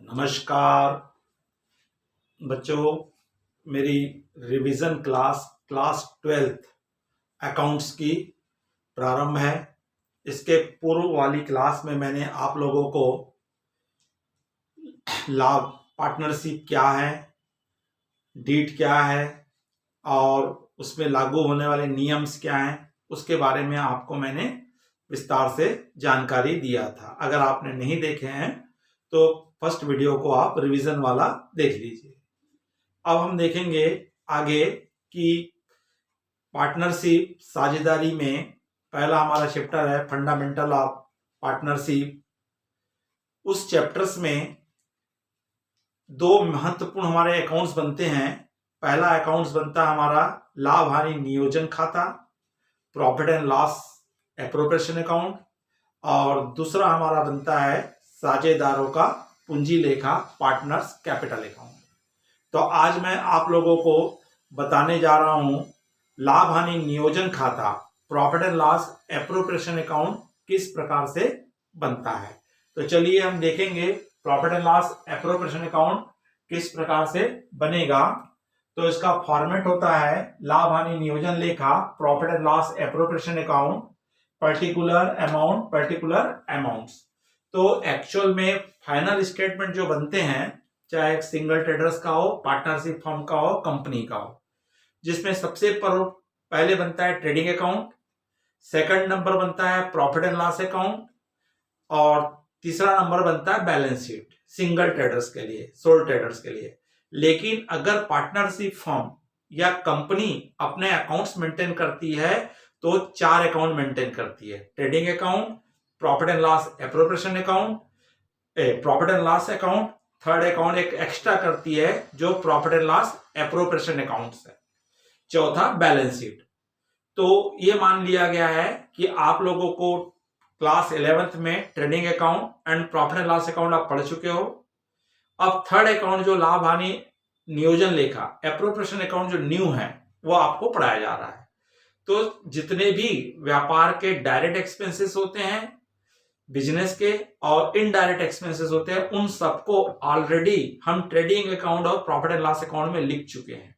नमस्कार बच्चों, मेरी रिवीजन क्लास 12th अकाउंट्स की प्रारंभ है। इसके पूर्व वाली क्लास में मैंने आप लोगों को लाभ, पार्टनरशिप क्या है, डीड क्या है और उसमें लागू होने वाले नियम्स क्या हैं, उसके बारे में आपको मैंने विस्तार से जानकारी दिया था। अगर आपने नहीं देखे हैं तो फर्स्ट वीडियो को आप रिवीजन वाला देख लीजिए। अब हम देखेंगे आगे कि पार्टनरशिप साझेदारी में पहला हमारा चैप्टर है फंडामेंटल ऑफ पार्टनरशिप। उस चैप्टर्स में दो महत्वपूर्ण हमारे अकाउंट्स बनते हैं। पहला अकाउंट्स बनता है हमारा लाभ हानि नियोजन खाता, profit and loss appropriation account, और दूसरा हमारा बनता है साझेदारों का पूंजी लेखा, पार्टनर्स कैपिटल अकाउंट। तो आज मैं आप लोगों को बताने जा रहा हूं लाभ हानि नियोजन खाता, profit and loss appropriation account किस प्रकार से बनता है। तो चलिए हम देखेंगे profit and loss appropriation account किस प्रकार से बनेगा। तो इसका फॉर्मेट होता है लाभ हानि नियोजन लेखा, profit and loss appropriation account, particular amounts. तो एक्चुअल में फाइनल स्टेटमेंट जो बनते हैं, चाहे सिंगल ट्रेडर्स का हो, पार्टनरशिप फर्म का हो, कंपनी का हो, जिसमें सबसे पहले बनता है ट्रेडिंग अकाउंट, सेकंड नंबर बनता है प्रॉफिट एंड लॉस अकाउंट, और तीसरा नंबर बनता है बैलेंस शीट सिंगल ट्रेडर्स के लिए, सोल ट्रेडर्स के लिए। लेकिन अगर पार्टनरशिप फर्म या कंपनी अपने अकाउंट्स मेंटेन करती है तो 4 अकाउंट मेंटेन करती है। Trading account, profit and loss appropriation account, profit and loss account, third account एक एक्स्ट्रा करती है जो profit and loss appropriation account है, चौथा बैलेंस शीट। तो ये मान लिया गया है कि आप लोगों को क्लास 11th में trading account and profit and loss account आप पढ़ चुके हो। अब थर्ड अकाउंट जो लाभ हानि नियोजन लेखा एप्रोप्रिएशन अकाउंट जो न्यू है वो आपको पढ़ाया जा रहा है। तो जितने भी व्यापार के डायरेक्ट एक्सपेंसेस होते हैं, बिजनेस के, और इनडायरेक्ट एक्सपेंसेस होते हैं, उन सबको ऑलरेडी हम ट्रेडिंग अकाउंट और प्रॉफिट एंड लॉस अकाउंट में लिख चुके हैं।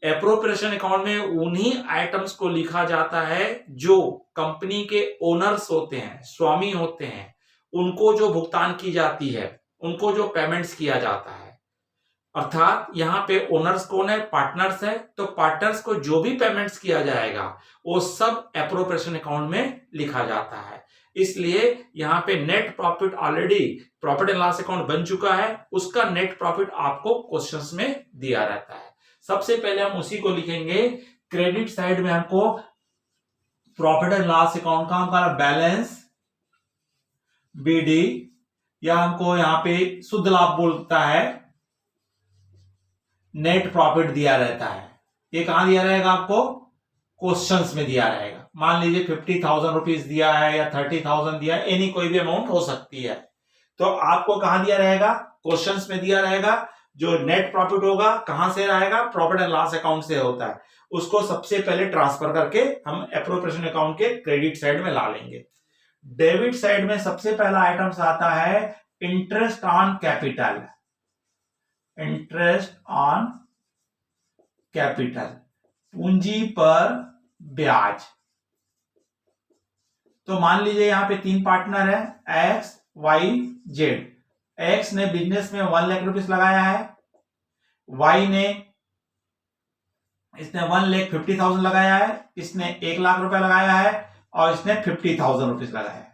एप्रोप्रिएशन अकाउंट में उन्हीं आइटम्स को लिखा जाता है जो कंपनी के ओनर्स होते हैं, स्वामी होते हैं, उनको जो भुगतान की जाती है, उनको जो पेमेंट्स किया जाता है। अर्थात यहाँ पे ओनर्स कौन है? पार्टनर्स है। तो पार्टनर्स को जो भी पेमेंट्स किया जाएगा वो सब एप्रोप्रिएशन अकाउंट में लिखा जाता है। इसलिए यहाँ पे net profit already profit and loss account बन चुका है, उसका नेट प्रॉफिट आपको क्वेश्चंस में दिया रहता है। सबसे पहले हम उसी को लिखेंगे। क्रेडिट साइड में हमको प्रॉफिट एंड लॉस अकाउंट का हमारा बैलेंस बीडी, या हमको यहाँ पे शुद्ध लाभ बोलता है, नेट प्रॉफिट दिया रहता है। ये कहां दिया रहेगा? आपको क्वेश्चंस में दिया रहेगा। मान लीजिए 50,000 रुपीज दिया है या 30,000 दिया है, एनी कोई भी अमाउंट हो सकती है। तो आपको कहां दिया रहेगा? क्वेश्चंस में दिया रहेगा। जो नेट प्रॉफिट होगा कहां से रहेगा? प्रॉफिट एंड लॉस अकाउंट से होता है। उसको सबसे पहले ट्रांसफर करके हम एप्रोप्रिएशन अकाउंट के क्रेडिट साइड में ला लेंगे। डेबिट साइड में सबसे पहला आइटम आता है interest on capital, interest on capital, पूंजी पर ब्याज। तो मान लीजिए यहां पे 3 पार्टनर है, एक्स, वाई, जेड। एक्स ने बिजनेस में 1 लाख रुपीस लगाया है, वाई ने इसने 1,50,000 लगाया है, इसने 1 लाख रुपए लगाया है, और इसने 50,000 रुपीस लगाया है।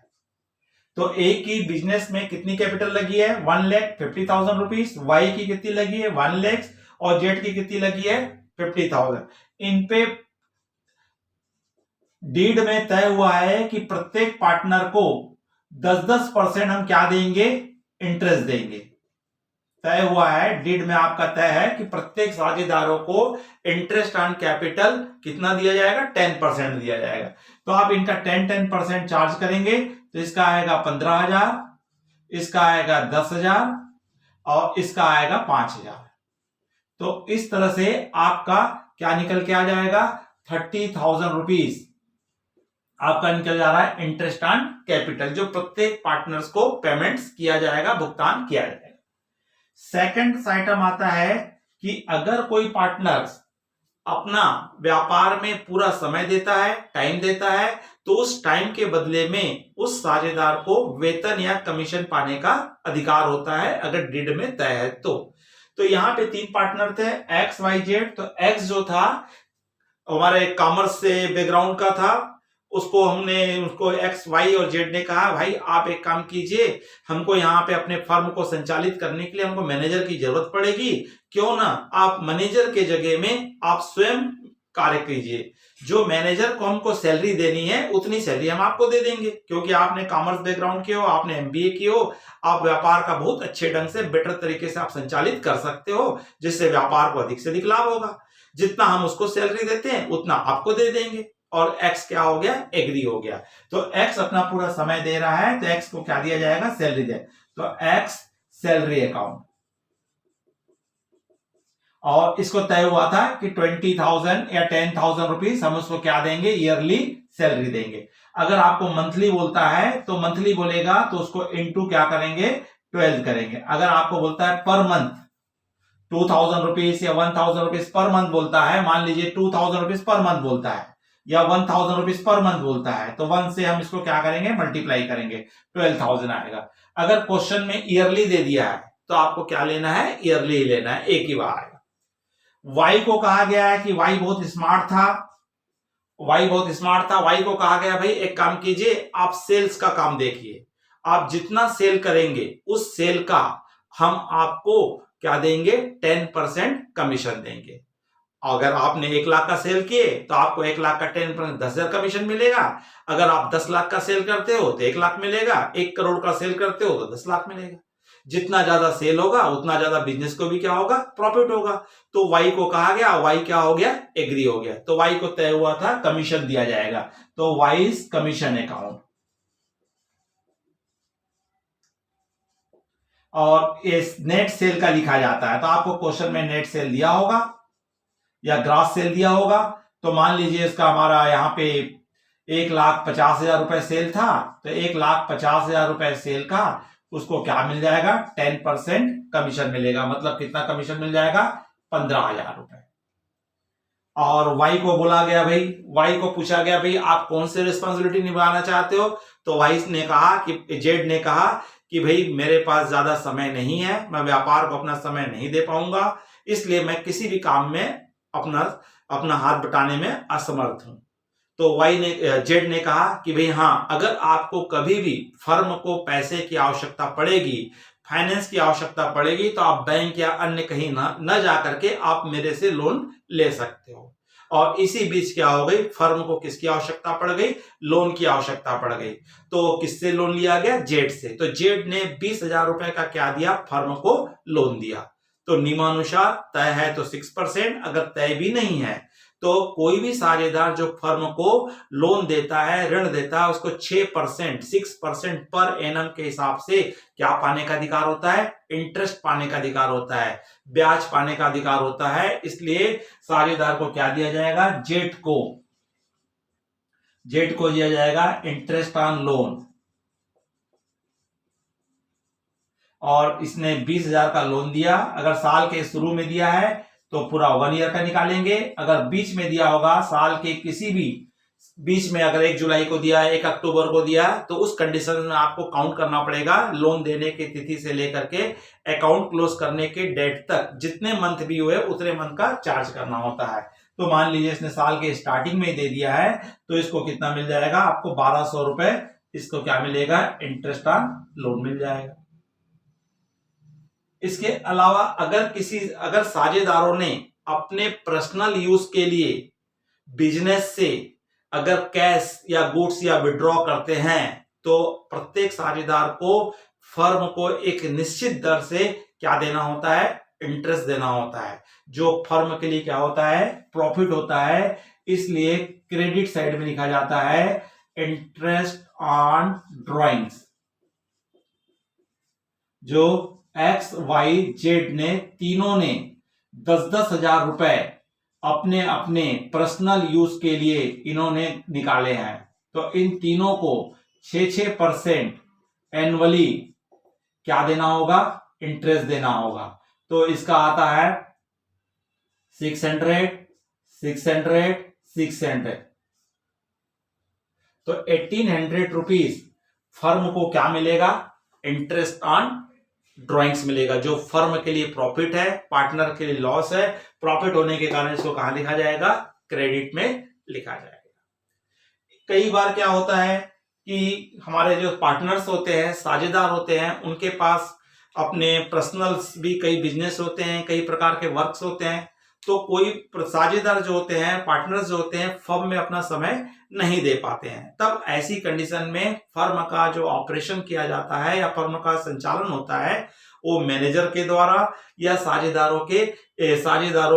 तो ए की बिजनेस में कितनी कैपिटल लगी है? 1,50,000 रुपीस। वाई की कितनी लगी है? 1 लाख। और जेड की कितनी लगी है? 50,000। इन पे डीड में तय हुआ है कि प्रत्येक पार्टनर को 10-10% हम क्या देंगे? इंटरेस्ट देंगे। तय हुआ है, डीड में आपका तय है कि प्रत्येक साझेदारों को इंटरेस्ट ऑन कैपिटल कितना दिया जाएगा? 10% दिया जाएगा। तो आप इनका 10% चार्ज करेंगे तो इसका आएगा 15,000, इसका आएगा 10,000, और इसका आएगा 5,000। तो इस तरह से आपका क्या निकल के आ जाएगा? 30,000 रुपीज आपका निकल जा रहा है इंटरेस्ट ऑन कैपिटल, जो प्रत्येक पार्टनर्स को पेमेंट्स किया जाएगा, भुगतान किया जाएगा। सेकंड आइटम आता है कि अगर कोई पार्टनर अपना व्यापार में पूरा समय देता है, टाइम देता है, तो उस टाइम के बदले में उस साझेदार को वेतन या कमीशन पाने का अधिकार होता है, अगर डीड में तय है तो यहां पे 3 पार्टनर थे, एक्स वाई जेड। तो एक्स जो था हमारे कॉमर्स से बैकग्राउंड का था, उसको एक्स वाई और जेड ने कहा भाई आप एक काम कीजिए, हमको यहाँ पे अपने फर्म को संचालित करने के लिए हमको मैनेजर की जरूरत पड़ेगी, क्यों ना आप मैनेजर के जगह में आप स्वयं कार्य कीजिए, जो मैनेजर को हमको सैलरी देनी है उतनी सैलरी हम आपको दे देंगे, क्योंकि आपने कॉमर्स बैकग्राउंड किया हो, आपने एमबीए किया हो, आप व्यापार का बहुत अच्छे ढंग से बेटर तरीके से आप संचालित कर सकते हो, जिससे व्यापार को अधिक से अधिक लाभ होगा। जितना हम उसको सैलरी देते हैं उतना आपको दे देंगे। और एक्स क्या हो गया, एग्री हो गया। तो एक्स अपना पूरा समय दे रहा है, तो एक्स को क्या दिया जाएगा, सैलरी दे। तो एक्स सैलरी अकाउंट, और इसको तय हुआ था कि 20,000 या 10,000 रुपीज हम उसको क्या देंगे, ईयरली सैलरी देंगे। अगर आपको मंथली बोलता है तो मंथली बोलेगा तो उसको इनटू क्या करेंगे, 12 करेंगे। अगर आपको बोलता है पर मंथ 2,000 रुपीज या 1,000 रुपीज पर मंथ बोलता है, मान लीजिए 2,000 रुपीज पर मंथ बोलता है या 1,000 रुपीज पर मंथ बोलता है, तो 1 से हम इसको क्या करेंगे, मल्टीप्लाई करेंगे, 12,000 आएगा। अगर क्वेश्चन में ईयरली दे दिया है तो आपको क्या लेना है, ईयरली ही लेना है, एक ही बार आएगा। वाई को कहा गया है कि वाई बहुत स्मार्ट था, वाई को कहा गया भाई एक काम कीजिए, आप सेल्स का काम देखिए, आप जितना सेल करेंगे उस सेल का हम आपको क्या देंगे, 10% कमीशन देंगे। अगर आपने 1 लाख का सेल किए तो आपको 1 लाख का 10% 10,000 कमीशन मिलेगा। अगर आप 10 लाख का सेल करते हो तो 1 लाख मिलेगा, 1 करोड़ का सेल करते हो तो 10 लाख मिलेगा। जितना ज्यादा सेल होगा उतना ज्यादा बिजनेस को भी क्या होगा, प्रॉफिट होगा। तो वाई को कहा गया, वाई क्या हो गया, एग्री हो गया। तो वाई को तय हुआ था कमीशन दिया जाएगा, तो वाइज कमीशन अकाउंट। और इस नेट सेल का लिखा जाता है, तो आपको क्वेश्चन में नेट सेल दिया होगा या ग्रॉस सेल दिया होगा। तो मान लीजिए इसका हमारा यहाँ पे 1,50,000 रुपए सेल था, तो 1,50,000 रुपए सेल का उसको क्या मिल जाएगा, 10% कमीशन मिलेगा। मतलब कितना कमीशन मिल जाएगा, 15,000 रुपए। और वाई को बोला गया भाई, वाई को पूछा गया भाई आप कौन से रिस्पॉन्सिबिलिटी निभाना चाहते हो, तो वाई ने कहा कि जेड ने कहा कि भाई मेरे पास ज्यादा समय नहीं है, मैं व्यापार को अपना समय नहीं दे पाऊंगा, इसलिए मैं किसी भी काम में अपना हाथ बटाने में असमर्थ हूं। तो जेड ने कहा कि भाई हाँ, अगर आपको कभी भी फर्म को पैसे की आवश्यकता पड़ेगी, फाइनेंस की आवश्यकता पड़ेगी, तो आप बैंक या अन्य कहीं न जा करके आप मेरे से लोन ले सकते हो। और इसी बीच क्या हो गई, फर्म को किसकी आवश्यकता पड़ गई, लोन की आवश्यकता पड़ गई। तो किससे लोन लिया गया, जेड से। तो जेड ने 20,000 रुपए का क्या दिया, फर्म को लोन दिया। तो नियमानुसार तय है तो 6%, अगर तय भी नहीं है तो कोई भी साझेदार जो फर्म को लोन देता है, ऋण देता है, उसको 6% पर एनम के हिसाब से क्या पाने का अधिकार होता है, इंटरेस्ट पाने का अधिकार होता है, ब्याज पाने का अधिकार होता है। इसलिए साझेदार को क्या दिया जाएगा, जेड को दिया जाएगा इंटरेस्ट ऑन लोन। और इसने 20,000 का लोन दिया। अगर साल के शुरू में दिया है तो पूरा 1 ईयर का निकालेंगे, अगर बीच में दिया होगा, साल के किसी भी बीच में, अगर 1 जुलाई को दिया है, 1 अक्टूबर को दिया है, तो उस कंडीशन में आपको काउंट करना पड़ेगा लोन देने की तिथि से लेकर के अकाउंट क्लोज करने के डेट तक, जितने मंथ भी हुए उतने मंथ का चार्ज करना होता है। तो मान लीजिए इसने साल के स्टार्टिंग में दे दिया है, तो इसको कितना मिल जाएगा, आपको 1,200 रुपए, इसको क्या मिलेगा, इंटरेस्ट ऑन लोन मिल जाएगा। इसके अलावा अगर साझेदारों ने अपने पर्सनल यूज के लिए बिजनेस से अगर कैश या गुड्स या विड्रॉ करते हैं, तो प्रत्येक साझेदार को फर्म को एक निश्चित दर से क्या देना होता है, इंटरेस्ट देना होता है, जो फर्म के लिए क्या होता है, प्रॉफिट होता है। इसलिए क्रेडिट साइड में लिखा जाता है इंटरेस्ट ऑन ड्रॉइंग्स। जो एक्स वाई जेड ने तीनों ने 10-10 हजार रुपए अपने अपने पर्सनल यूज के लिए इन्होंने निकाले हैं। तो इन तीनों को 6% एनुअली क्या देना होगा, इंटरेस्ट देना होगा। तो इसका आता है 600, 600, 600। तो 1800 रुपीज फर्म को क्या मिलेगा? इंटरेस्ट ऑन ड्रॉइंग्स मिलेगा, जो फर्म के लिए प्रॉफिट है, पार्टनर के लिए लॉस है। प्रॉफिट होने के कारण इसको कहां लिखा जाएगा? क्रेडिट में लिखा जाएगा। कई बार क्या होता है कि हमारे जो पार्टनर्स होते हैं, साझेदार होते हैं, उनके पास अपने पर्सनल भी कई बिजनेस होते हैं, कई प्रकार के वर्क्स होते हैं। तो कोई साझेदार जो होते हैं, पार्टनर्स जो होते हैं, फर्म में अपना समय नहीं दे पाते हैं। तब ऐसी कंडीशन में फर्म का जो ऑपरेशन किया जाता है या फर्म का संचालन होता है, वो मैनेजर के द्वारा या साझेदारों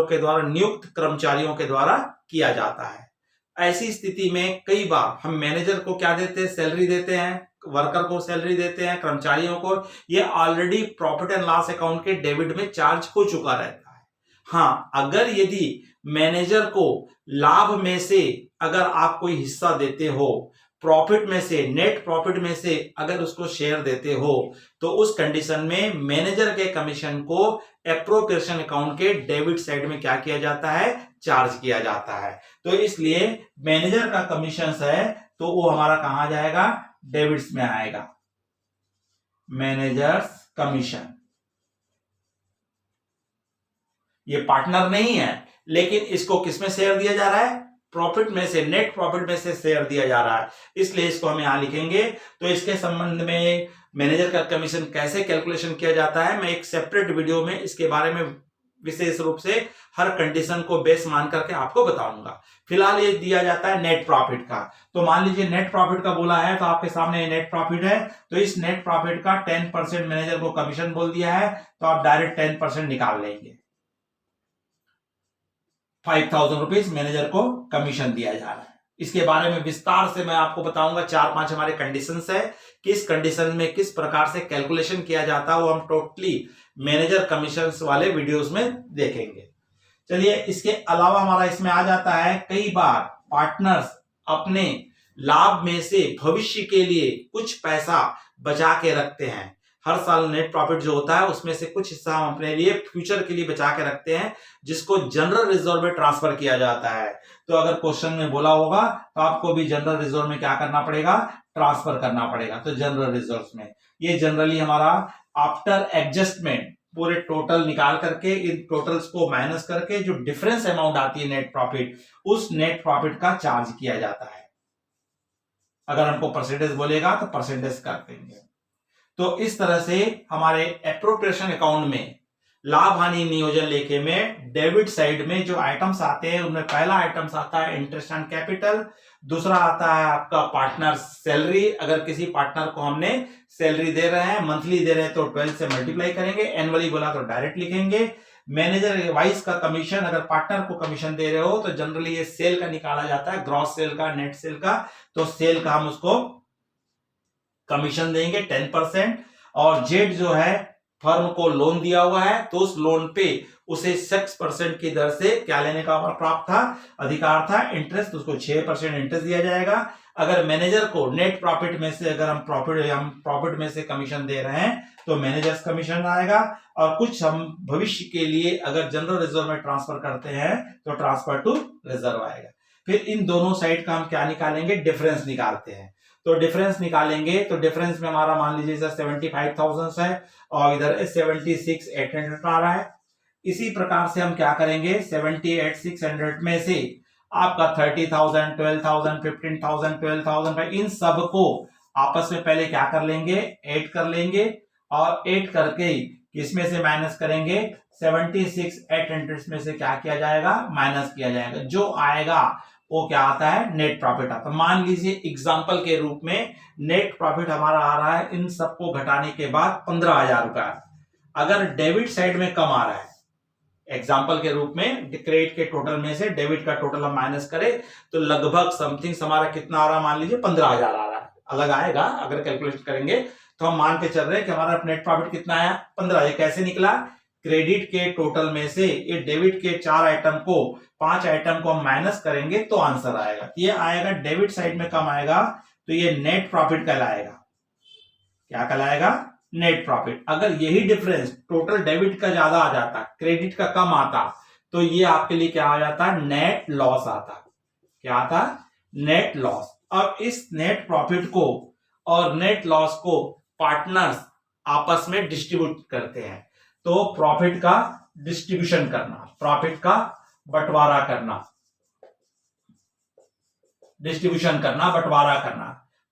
के द्वारा नियुक्त कर्मचारियों के द्वारा किया जाता है। ऐसी स्थिति में कई बार हम मैनेजर को क्या देते हैं? सैलरी देते हैं, वर्कर को सैलरी देते हैं, कर्मचारियों को। ये already profit and loss account के डेबिट में चार्ज हो चुका रहता है। हाँ, अगर यदि मैनेजर को लाभ में से अगर आप कोई हिस्सा देते हो, प्रॉफिट में से, नेट प्रॉफिट में से अगर उसको शेयर देते हो, तो उस कंडीशन में मैनेजर के कमीशन को एप्रोप्रिएशन अकाउंट के डेबिट साइड में क्या किया जाता है? चार्ज किया जाता है। तो इसलिए मैनेजर का कमीशन है तो वो हमारा कहां जाएगा? डेबिट्स में आएगा, मैनेजर्स कमीशन। ये पार्टनर नहीं है, लेकिन इसको किसमें शेयर दिया जा रहा है? प्रॉफिट में से, नेट प्रॉफिट में से शेयर दिया जा रहा है, इसलिए इसको हम यहां लिखेंगे। तो इसके संबंध में मैनेजर का कमीशन कैसे कैलकुलेशन किया जाता है, मैं एक सेपरेट वीडियो में इसके बारे में विशेष रूप से हर कंडीशन को बेस मान करके आपको बताऊंगा। फिलहाल ये दिया जाता है नेट प्रॉफिट का। तो मान लीजिए नेट प्रॉफिट का बोला है, तो आपके सामने नेट प्रॉफिट है, तो इस नेट प्रॉफिट का 10% मैनेजर को कमीशन बोल दिया है, तो आप डायरेक्ट 10% निकाल लेंगे। 5000 रुपीज मैनेजर को कमीशन दिया जा रहा है। इसके बारे में विस्तार से मैं आपको बताऊंगा। 4-5 हमारे कंडीशंस है, किस कंडीशन में किस प्रकार से कैलकुलेशन किया जाता है, वो हम टोटली मैनेजर कमीशंस वाले वीडियोस में देखेंगे। चलिए, इसके अलावा हमारा इसमें आ जाता है, कई बार पार्टनर्स अपने लाभ में से भविष्य के लिए कुछ पैसा बचा के रखते हैं। हर साल नेट प्रॉफिट जो होता है उसमें से कुछ हिस्सा हम अपने लिए फ्यूचर के लिए बचा के रखते हैं, जिसको जनरल रिजर्व में ट्रांसफर किया जाता है। तो अगर क्वेश्चन में बोला होगा तो आपको भी जनरल रिजर्व में क्या करना पड़ेगा? ट्रांसफर करना पड़ेगा। तो जनरल रिजर्व में ये जनरली हमारा आफ्टर एडजस्टमेंट पूरे टोटल निकाल करके, इन टोटल्स को माइनस करके जो डिफरेंस अमाउंट आती है नेट प्रॉफिट, उस नेट प्रॉफिट का चार्ज किया जाता है। अगर हमको परसेंटेज बोलेगा तो परसेंटेज कर देंगे। तो इस तरह से हमारे एप्रोप्रिएशन अकाउंट में लाभ हानि नियोजन लेखे में डेबिट साइड में जो आइटम्स आते हैं, उनमें पहला आइटम्स आता है इंटरेस्ट ऑन कैपिटल, दूसरा आता है आपका पार्टनर सैलरी। अगर किसी पार्टनर को हमने सैलरी दे रहे हैं, मंथली दे रहे हैं, तो 12 से मल्टीप्लाई करेंगे, एनुअली बोला तो डायरेक्ट लिखेंगे। मैनेजर वाइज का कमीशन, अगर पार्टनर को कमीशन दे रहे हो तो जनरली ये सेल का निकाला जाता है, ग्रॉस सेल का, नेट सेल का। तो सेल का हम उसको कमीशन देंगे 10%। और जेड जो है, फर्म को लोन दिया हुआ है, तो उस लोन पे उसे 6% की दर से क्या लेने का प्राप्त था? अधिकार था, इंटरेस्ट। उसको 6% इंटरेस्ट दिया जाएगा। अगर मैनेजर को नेट प्रॉफिट में से अगर हम प्रॉफिट में से कमीशन दे रहे हैं तो मैनेजर्स कमीशन आएगा। और कुछ हम भविष्य के लिए अगर जनरल रिजर्व में ट्रांसफर करते हैं तो ट्रांसफर टू रिजर्व आएगा। फिर इन दोनों साइड का हम क्या निकालेंगे? डिफरेंस निकालते हैं। तो डिफरेंस निकालेंगे तो डिफरेंस में हमारा मान लीजिए सर 75,000 है और इधर 76,800 आ रहा है। इसी प्रकार से हम क्या करेंगे? 78,600 में से आपका 30,000, 12,000, 15,000, 12,000, इन सब को आपस में पहले क्या कर लेंगे? ऐड कर लेंगे। और ऐड करके किसमें से माइनस करेंगे? 76,800 में से क्या किया जाएगा? माइनस किया जाएगा। जो आएगा वो क्या आता है? नेट प्रॉफिट आता है। मान लीजिए एग्जांपल के रूप में नेट प्रॉफिट हमारा आ रहा है इन सबको घटाने के बाद 15,000 रुपया। अगर डेबिट साइड में कम आ रहा है, एग्जांपल के रूप में क्रेडिट के टोटल में से डेबिट का टोटल हम माइनस करें तो लगभग समथिंग हमारा कितना आ रहा है? मान लीजिए 15,000 आ रहा है। अलग आएगा, अगर कैलकुलेट करेंगे तो हम मान के चल रहे हैं कि हमारा नेट प्रॉफिट कितना आया? 15,000। कैसे निकला? क्रेडिट के टोटल में से ये डेबिट के 4 आइटम को, 5 आइटम को हम माइनस करेंगे तो आंसर आएगा। ये आएगा डेबिट साइड में कम आएगा तो ये नेट प्रॉफिट कहलाएगा। क्या कहलाएगा? Net profit. अगर यही डिफरेंस टोटल डेबिट का ज्यादा आ जाता, क्रेडिट का कम आता, तो ये आपके लिए क्या आ जाता, नेट लॉस आता। क्या आता, नेट लॉस। अब इस नेट प्रॉफिट को और नेट लॉस को पार्टनर्स आपस में डिस्ट्रीब्यूट करते हैं। तो प्रॉफिट का डिस्ट्रीब्यूशन करना, प्रॉफिट का बंटवारा करना, डिस्ट्रीब्यूशन करना, बंटवारा करना।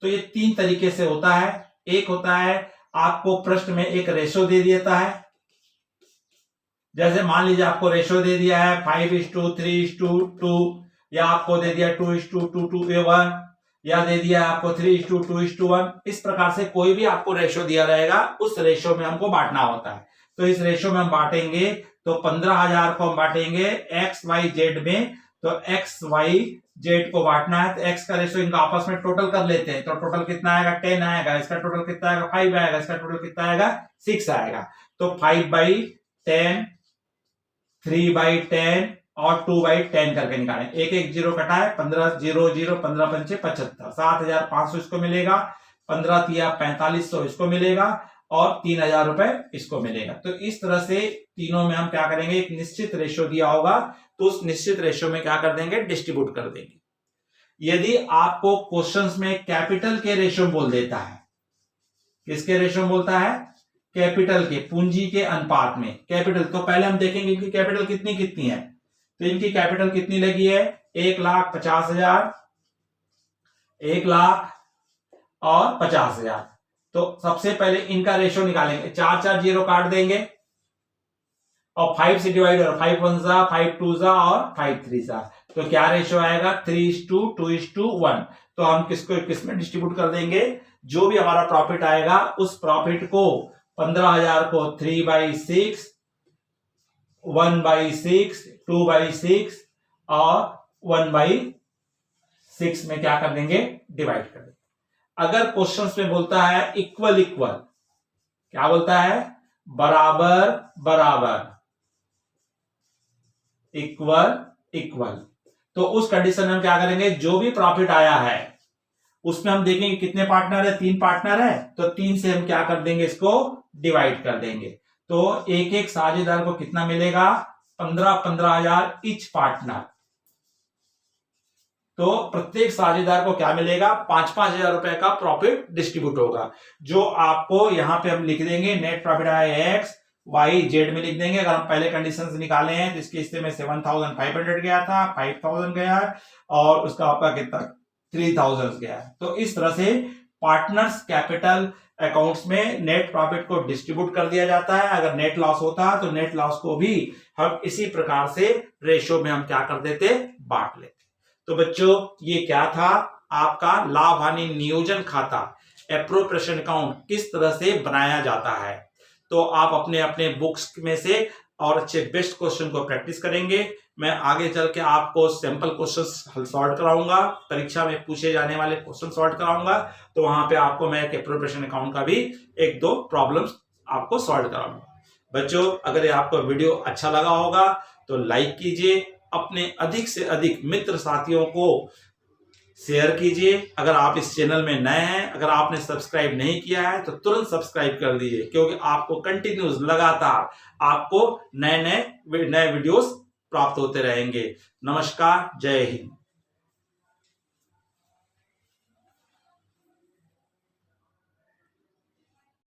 तो ये 3 तरीके से होता है। एक होता है आपको प्रश्न में एक रेशो दे देता है, जैसे मान लीजिए आपको रेशो दे दिया है 5:3:2, या आपको दे दिया 2:2:1, या दे दिया आपको 3:2:1। इस प्रकार से कोई भी आपको रेशो दिया रहेगा, उस रेशो में हमको बांटना होता है। तो इस रेशो में हम बांटेंगे, तो 15,000 को हम बांटेंगे एक्स वाई जेड में। तो एक्स वाई जेड को बांटना है, तो एक्स का रेशो इनका आपस में टोटल कर लेते हैं। तो टोटल कितना आएगा, 10 आएगा। इसका टोटल कितना आएगा, 5 आएगा। इसका टोटल कितना आएगा, 6 आएगा। तो 5/10, 3/10 और 2/10 करके निकालें। एक एक जीरो कटा है, 15 0 0, 15×5 = 75, 7,500 इसको मिलेगा, 15×3 = 4500 इसको मिलेगा, और 3,000 रुपए इसको मिलेगा। तो इस तरह से तीनों में हम क्या करेंगे, एक निश्चित रेशो दिया होगा तो उस निश्चित रेशो में क्या कर देंगे, डिस्ट्रीब्यूट कर देंगे। यदि आपको क्वेश्चंस में कैपिटल के रेशो बोल देता है, किसके रेशो बोलता है, कैपिटल के, पूंजी के अनुपात में कैपिटल, तो पहले हम देखेंगे इनकी कैपिटल कितनी कितनी है। तो इनकी कैपिटल कितनी लगी है, 1,50,000, 1,00,000 और 50,000। तो सबसे पहले इनका रेशो निकालेंगे, 4 0 काट देंगे और 5 से डिवाइड हो, 5 1 जा, 5 2 जा और 5 3 जा। तो क्या रेशो आएगा, 3:2:1। तो हम किसको किसमें डिस्ट्रीब्यूट कर देंगे, जो भी हमारा प्रॉफिट आएगा उस प्रॉफिट को 15,000 को 3/6, 1/6, 2/6 और 1/6 में क्या कर देंगे, डिवाइड कर देंगे। अगर क्वेश्चंस में बोलता है इक्वल इक्वल, क्या बोलता है, बराबर बराबर, इक्वल इक्वल, तो उस कंडीशन में हम क्या करेंगे, जो भी प्रॉफिट आया है उसमें हम देखेंगे कितने पार्टनर है, 3 पार्टनर है, तो 3 से हम क्या कर देंगे, इसको डिवाइड कर देंगे। तो एक एक साझेदार को कितना मिलेगा, 15,000 ईच पार्टनर। तो प्रत्येक साझेदार को क्या मिलेगा, 5,000 रुपए का प्रॉफिट डिस्ट्रीब्यूट होगा। जो आपको यहां पे हम लिख देंगे, नेट प्रॉफिट आया एक्स वाई जेड में लिख देंगे। अगर हम पहले कंडीशंस निकाले हैं तो इसके हिस्से में 7,500 गया था, 5,000 गया है, और उसका आपका कितना 3,000 गया है। तो इस तरह से पार्टनर्स कैपिटल अकाउंट्स में नेट प्रॉफिट को डिस्ट्रीब्यूट कर दिया जाता है। अगर नेट लॉस होता है तो नेट लॉस को भी हम इसी प्रकार से रेशो में हम क्या कर देते, बांट लेते। तो बच्चों ये क्या था, आपका लाभ हानि नियोजन खाता, एप्रोप्रिएशन अकाउंट किस तरह से बनाया जाता है। तो आप अपने अपने बुक्स में से और अच्छे बेस्ट क्वेश्चन को प्रैक्टिस करेंगे। मैं आगे चल के आपको सैंपल क्वेश्चन सॉल्व कराऊंगा, परीक्षा में पूछे जाने वाले क्वेश्चन सॉल्व कराऊंगा। तो वहां पे आपको मैं एप्रोप्रिएशन अकाउंट का भी 1-2 प्रॉब्लम्स आपको सॉल्व कराऊंगा। बच्चों अगर ये आपको वीडियो अच्छा लगा होगा तो लाइक कीजिए, अपने अधिक से अधिक मित्र साथियों को शेयर कीजिए। अगर आप इस चैनल में नए हैं, अगर आपने सब्सक्राइब नहीं किया है तो तुरंत सब्सक्राइब कर दीजिए, क्योंकि आपको कंटिन्यूस लगातार आपको नए वीडियोस प्राप्त होते रहेंगे। नमस्कार, जय हिंद।